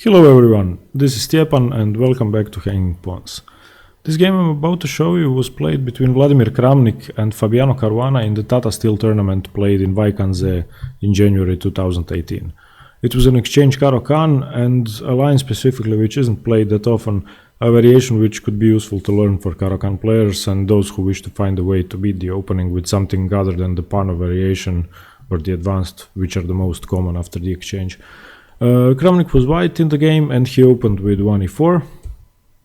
Hello everyone, this is Stjepan and welcome back to Hanging Pawns. This game I'm about to show you was played between Vladimir Kramnik and Fabiano Caruana in the Tata Steel tournament played in Vaikanze in January 2018. It was an Exchange Caro-Kann and a line specifically which isn't played that often, a variation which could be useful to learn for Caro-Kann players and those who wish to find a way to beat the opening with something other than the Pano variation or the advanced, which are the most common after the exchange. Kramnik was white in the game and he opened with 1e4.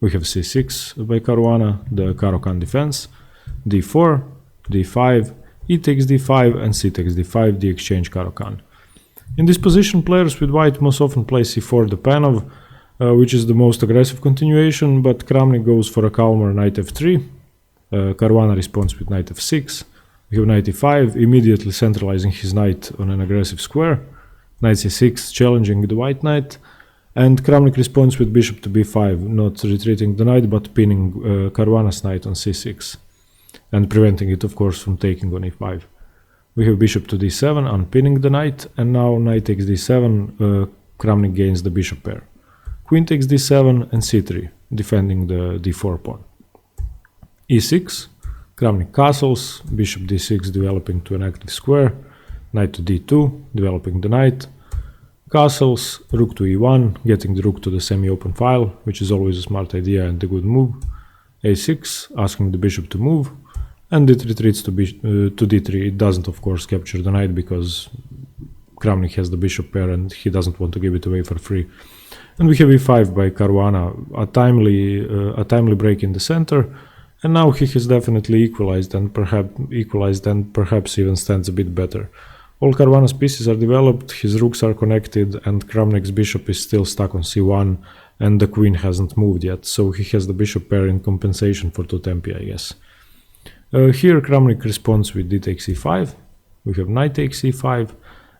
We have c6 by Caruana, the Caro-Kann defense, d4, d5, e takes d5 and c takes d5, the Exchange Caro-Kann. In this position, players with white most often play c4 the Panov, which is the most aggressive continuation, but Kramnik goes for a calmer knight f3. Caruana responds with knight f6. We have knight e5, immediately centralizing his knight on an aggressive square. Knight c6 challenging the white knight, and Kramnik responds with bishop to b5, not retreating the knight but pinning Caruana's knight on c6 and preventing it of course from taking on e5. We have bishop to d7 unpinning the knight, and now knight takes d7, Kramnik gains the bishop pair. Queen takes d7 and c3, defending the d4 pawn. e6, Kramnik castles, bishop d6 developing to an active square, knight to d2, developing the knight, castles, rook to e1, getting the rook to the semi-open file, which is always a smart idea and a good move, a6, asking the bishop to move, and it retreats to d3. It doesn't of course capture the knight because Kramnik has the bishop pair and he doesn't want to give it away for free. And we have e5 by Caruana, a timely break in the center, and now he has definitely equalized and perhaps even stands a bit better. All Caruana's pieces are developed, his rooks are connected, and Kramnik's bishop is still stuck on c1, and the queen hasn't moved yet, so he has the bishop pair in compensation for two tempi, I guess. Here Kramnik responds with d takes e5, we have knight takes e5,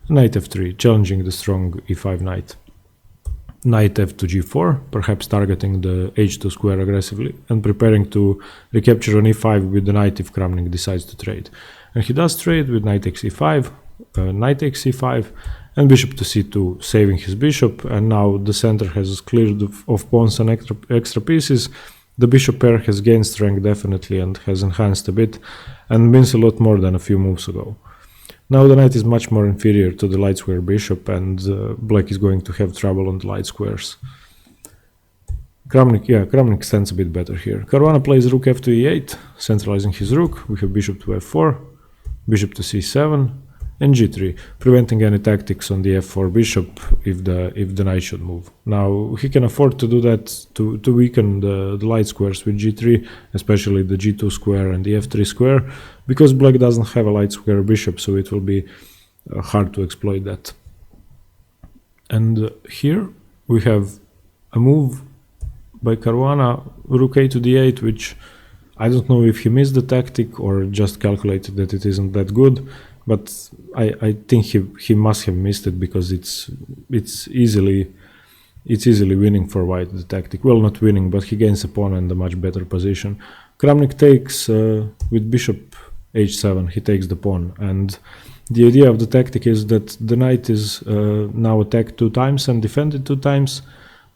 knight f3, challenging the strong e5 knight. Knight f to g4, perhaps targeting the h2 square aggressively, and preparing to recapture on e5 with the knight if Kramnik decides to trade. And he does trade with knight takes e5, knight takes c5, and bishop to c2, saving his bishop, and now the center has cleared of pawns and extra pieces. The bishop pair has gained strength definitely and has enhanced a bit, and means a lot more than a few moves ago. Now the knight is much more inferior to the light square bishop, and black is going to have trouble on the light squares. Kramnik stands a bit better here. Caruana plays rook f to e8, centralizing his rook. We have bishop to f4, bishop to c7, and g3, preventing any tactics on the f4 bishop if the knight should move. Now he can afford to do that to weaken the light squares with g3, especially the g2 square and the f3 square, because black doesn't have a light square bishop, so it will be hard to exploit that. And here we have a move by Caruana, rook a to d8, which I don't know if he missed the tactic or just calculated that it isn't that good, but I think he must have missed it because it's easily winning for white, the tactic. Well, not winning, but he gains a pawn and a much better position. Kramnik takes with bishop h7, he takes the pawn, and the idea of the tactic is that the knight is now attacked 2 times and defended 2 times,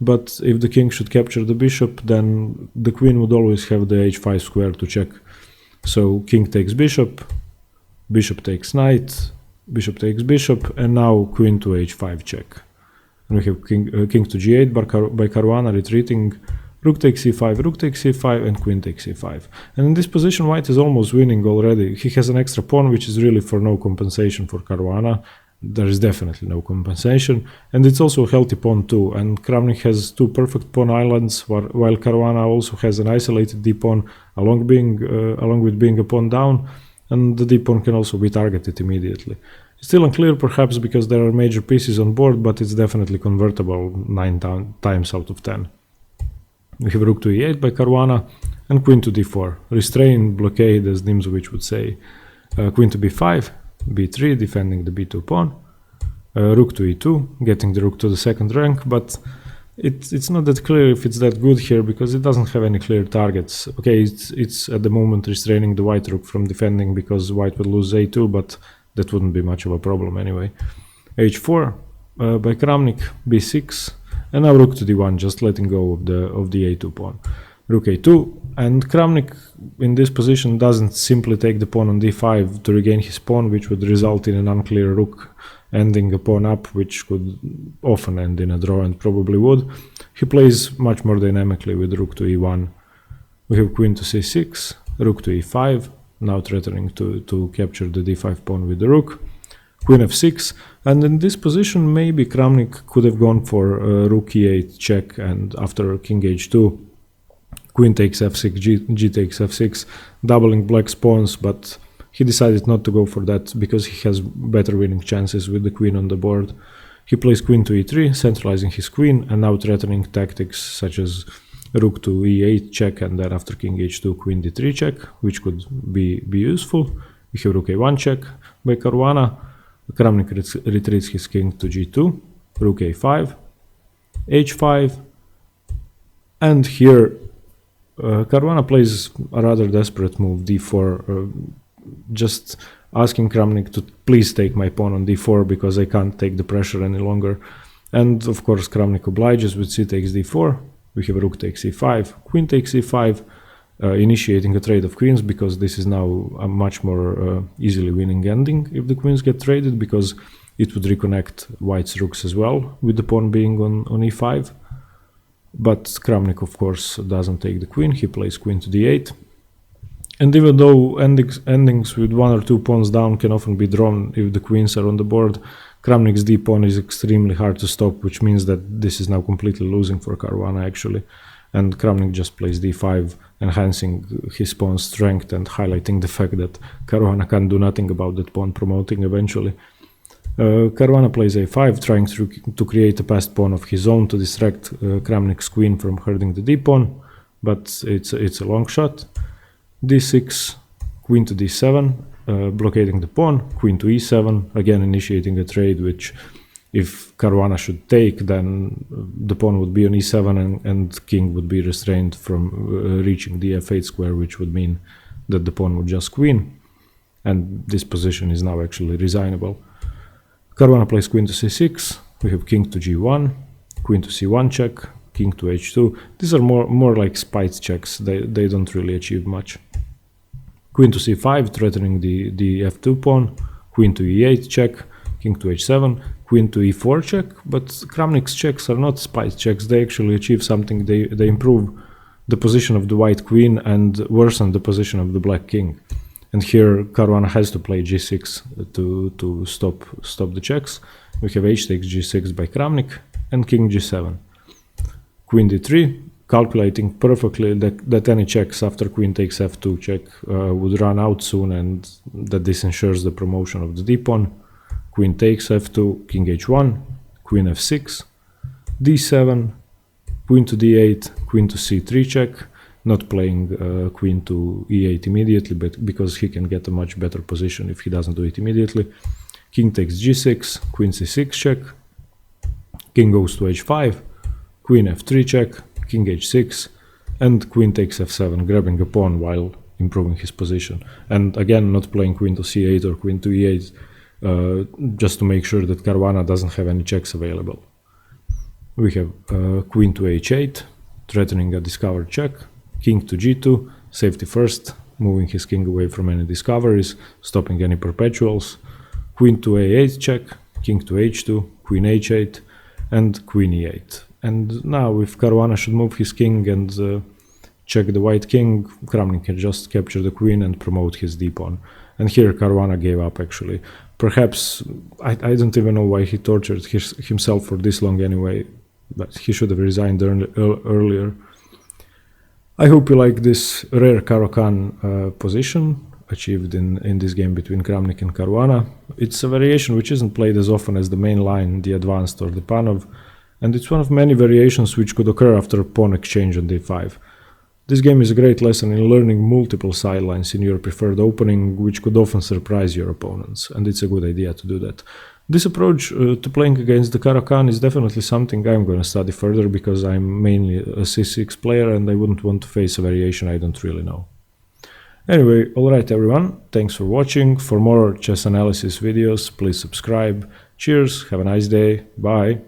but if the king should capture the bishop, then the queen would always have the h5 square to check. So king takes bishop, bishop takes knight, bishop takes bishop, and now queen to h5 check. And we have king to g8 by Caruana retreating, rook takes c5, rook takes c5, and queen takes c5. And in this position white is almost winning already. He has an extra pawn which is really for no compensation for Caruana. There is definitely no compensation, and it's also a healthy pawn too, and Kramnik has 2 perfect pawn islands, while Caruana also has an isolated d-pawn along with being a pawn down, and the d-pawn can also be targeted immediately. It's still unclear perhaps because there are major pieces on board, but it's definitely convertible 9 times out of 10. We have rook to e8 by Caruana, and queen to d4, restrain, blockade as Nimzowicz would say. Queen to b5, b3, defending the b2 pawn, rook to e2, getting the rook to the second rank, but it's not that clear if it's that good here because it doesn't have any clear targets. Okay, it's at the moment restraining the white rook from defending because white would lose a2, but that wouldn't be much of a problem anyway. h4 by Kramnik, b6, And now rook to d1, just letting go of the a2 pawn. Rook a2, and Kramnik in this position doesn't simply take the pawn on d5 to regain his pawn, which would result in an unclear rook ending a pawn up, which could often end in a draw and probably would. He plays much more dynamically with rook to e1. We have queen to c6, rook to e5, now threatening to capture the d5 pawn with the rook. Queen f6, and in this position maybe Kramnik could have gone for rook e8 check, and after king h2, queen takes f6, g takes f6, doubling black's pawns, but he decided not to go for that because he has better winning chances with the queen on the board. He plays queen to e3, centralizing his queen, and now threatening tactics such as rook to e8 check, and then after king h2, queen d3 check, which could be useful. We have rook a1 check by Caruana. Kramnik retreats his king to g2, rook a5, h5, and here Caruana plays a rather desperate move, d4, just asking Kramnik to please take my pawn on d4 because I can't take the pressure any longer. And of course Kramnik obliges with c takes d4, we have rook takes e5, queen takes e5, initiating a trade of queens, because this is now a much more easily winning ending if the queens get traded, because it would reconnect white's rooks as well, with the pawn being on e5. But Kramnik of course doesn't take the queen, he plays queen to d8. And even though endings with one or two pawns down can often be drawn if the queens are on the board, Kramnik's d pawn is extremely hard to stop, which means that this is now completely losing for Caruana actually. And Kramnik just plays d5, enhancing his pawn's strength and highlighting the fact that Caruana can't do nothing about that pawn promoting eventually. Caruana plays a5, trying to create a passed pawn of his own to distract Kramnik's queen from hurting the d-pawn, but it's a long shot. d6, queen to d7, blockading the pawn, queen to e7, again initiating a trade which, if Caruana should take, then the pawn would be on e7 and king would be restrained from reaching the f8 square, which would mean that the pawn would just queen, and this position is now actually resignable. Caruana plays queen to c6, we have king to g1, queen to c1 check, king to h2. These are more like spite checks, they don't really achieve much. Queen to c5, threatening the f2 pawn, queen to e8 check, king to h7, queen to e4 check, but Kramnik's checks are not spite checks, they actually achieve something, they improve the position of the white queen and worsen the position of the black king. And here Caruana has to play g6 to stop the checks. We have h takes g6 by Kramnik and king g7. Queen d3, calculating perfectly that any checks after queen takes f2 check would run out soon, and that this ensures the promotion of the d-pawn. Queen takes f2, king h1, queen f6, d7, queen to d8, queen to c3 check, not playing queen to e8 immediately, but because he can get a much better position if he doesn't do it immediately. King takes g6, queen c6 check, king goes to h5, queen f3 check, king h6, and queen takes f7, grabbing a pawn while improving his position. And again, not playing queen to c8 or queen to e8, just to make sure that Caruana doesn't have any checks available. We have queen to h8, threatening a discovered check, king to g2, safety first, moving his king away from any discoveries, stopping any perpetuals, queen to a8 check, king to h2, queen h8, and queen e8. And now if Caruana should move his king and check the white king, Kramnik can just capture the queen and promote his d-pawn. And here Caruana gave up actually. Perhaps, I don't even know why he tortured himself for this long anyway, but he should have resigned earlier. I hope you like this rare Caro-Kann position achieved in this game between Kramnik and Caruana. It's a variation which isn't played as often as the main line, the advanced or the Panov, and it's one of many variations which could occur after a pawn exchange on d5. This game is a great lesson in learning multiple sidelines in your preferred opening, which could often surprise your opponents, and it's a good idea to do that. This approach to playing against the Caro-Kann is definitely something I'm going to study further, because I'm mainly a c6 player and I wouldn't want to face a variation I don't really know. Anyway, alright everyone, thanks for watching. For more chess analysis videos, please subscribe. Cheers, have a nice day, bye.